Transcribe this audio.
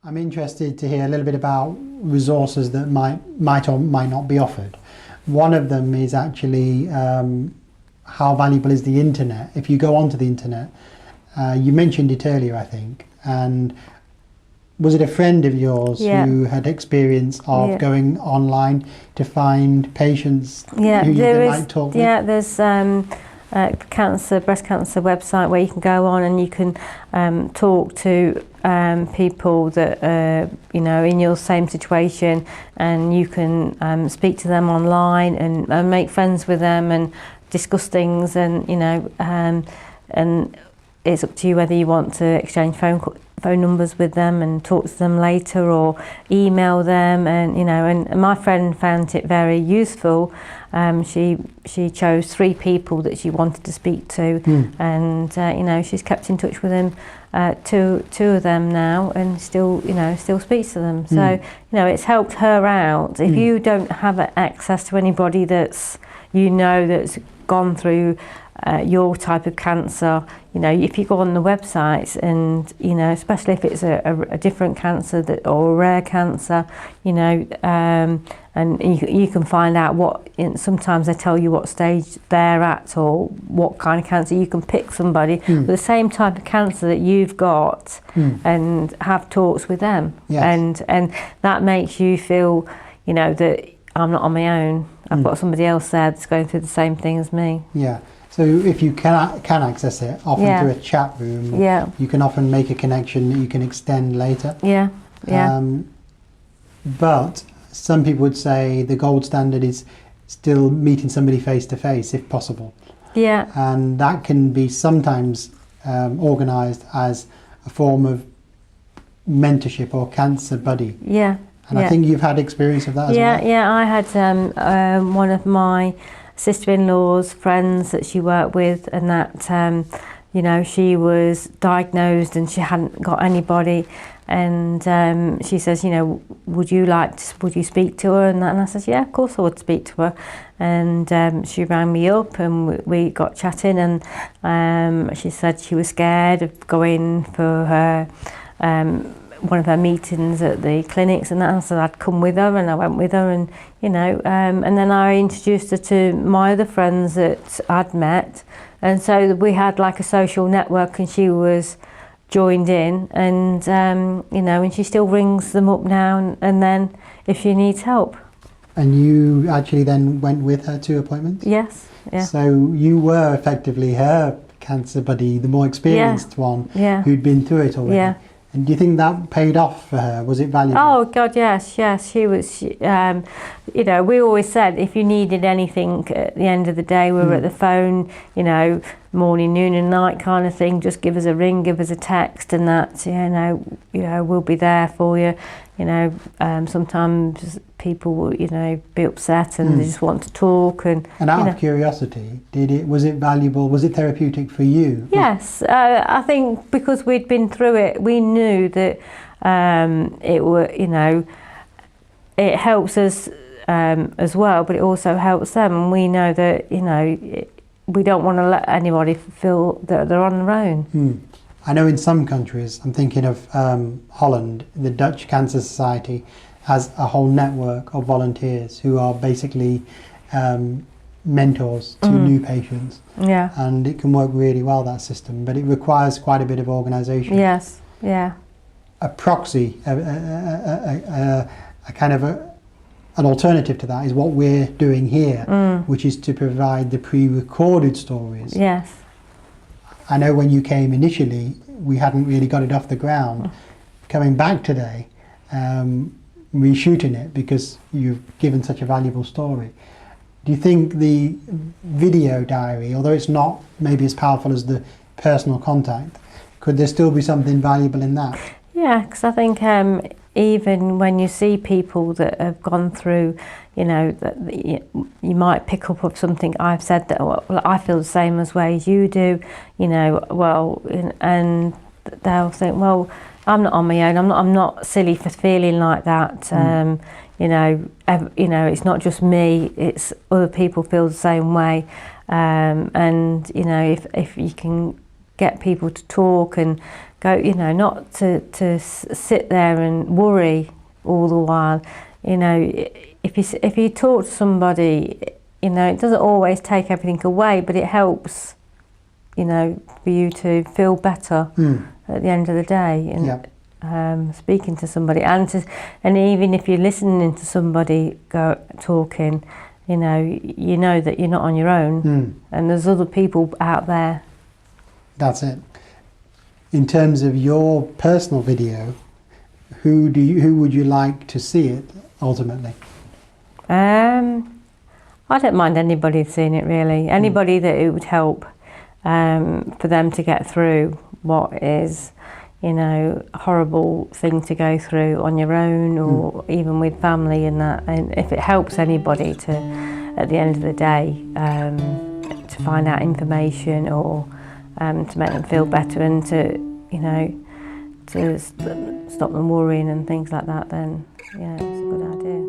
I'm interested to hear a little bit about resources that might or might not be offered. One of them is actually how valuable is the internet? If you go onto the internet, you mentioned it earlier, I think, and was it a friend of yours who had experience of going online to find patients who you might talk with? Yeah, there's breast cancer website where you can go on and you can talk to people that are, in your same situation, and you can speak to them online and make friends with them and discuss things, and and it's up to you whether you want to exchange phone numbers with them and talk to them later, or email them. And and my friend found it very useful. She chose 3 people that she wanted to speak to, and she's kept in touch with them, two of them now, and still speaks to them. So it's helped her out. If you don't have access to anybody that's that's gone through your type of cancer, if you go on the websites, and especially if it's a different cancer or a rare cancer, and you can find out sometimes they tell you what stage they're at or what kind of cancer. You can pick somebody with the same type of cancer that you've got and have talks with them. Yes. And that makes you feel that I'm not on my own. I've got somebody else there that's going through the same thing as me. Yeah. So if you can access it, often through a chat room, you can often make a connection that you can extend later. Yeah. But some people would say the gold standard is still meeting somebody face to face, if possible. Yeah. And that can be sometimes organised as a form of mentorship or cancer buddy. Yeah. And I think you've had experience of that as well. Yeah, I had one of my sister-in-law's friends that she worked with, and that she was diagnosed and she hadn't got anybody, and she says, would you speak to her? And I said, yeah, of course I would speak to her. And she rang me up and we got chatting, and she said she was scared of going for her one of her meetings at the clinics, and that, and I said I'd come with her, and I went with her, and and then I introduced her to my other friends that I'd met, and so we had like a social network, and she was joined in, and and she still rings them up now and then if she needs help. And you actually then went with her to appointments? Yes. Yeah. So you were effectively her cancer buddy, the more experienced one who'd been through it already. Yeah. And do you think that paid off for her? Was it valuable? Oh God, yes. She was. We always said if you needed anything at the end of the day, we were at the phone. Morning, noon, and night kind of thing. Just give us a ring, give us a text, and that. We'll be there for you. Sometimes people will, be upset and they just want to talk. And out of curiosity, was it valuable? Was it therapeutic for you? Yes, I think because we'd been through it, we knew that it helps us as well, but it also helps them. And we know that we don't want to let anybody feel that they're on their own. I know in some countries, I'm thinking of Holland, the Dutch Cancer Society has a whole network of volunteers who are basically mentors to new patients. Yeah. And it can work really well, that system, but it requires quite a bit of organisation. Yes, yeah. A proxy, a kind of an alternative to that is what we're doing here, which is to provide the pre-recorded stories. Yes. I know when you came initially, we hadn't really got it off the ground. Coming back today, reshooting it because you've given such a valuable story. Do you think the video diary, although it's not maybe as powerful as the personal contact, could there still be something valuable in that? Yeah, because I think even when you see people that have gone through, that you might pick up of something I've said that, well, I feel the same as way as you do, and they'll think, well, I'm not on my own. I'm not silly for feeling like that. It's not just me. It's other people feel the same way. And if you can get people to talk and go, you know, not to sit there and worry all the while. You know, if you talk to somebody, you know, it doesn't always take everything away, but it helps, you know, for you to feel better at the end of the day. And speaking to somebody, and even if you're listening to somebody talking, you know that you're not on your own, and there's other people out there. That's it. In terms of your personal video, who would you like to see it ultimately? I don't mind anybody seeing it, really. Anybody that it would help for them to get through what is, you know, a horrible thing to go through on your own, or even with family and that. And if it helps anybody to, at the end of the day, to find out information, or to make them feel better, and to, you know, to stop them worrying and things like that, then yeah, it's a good idea.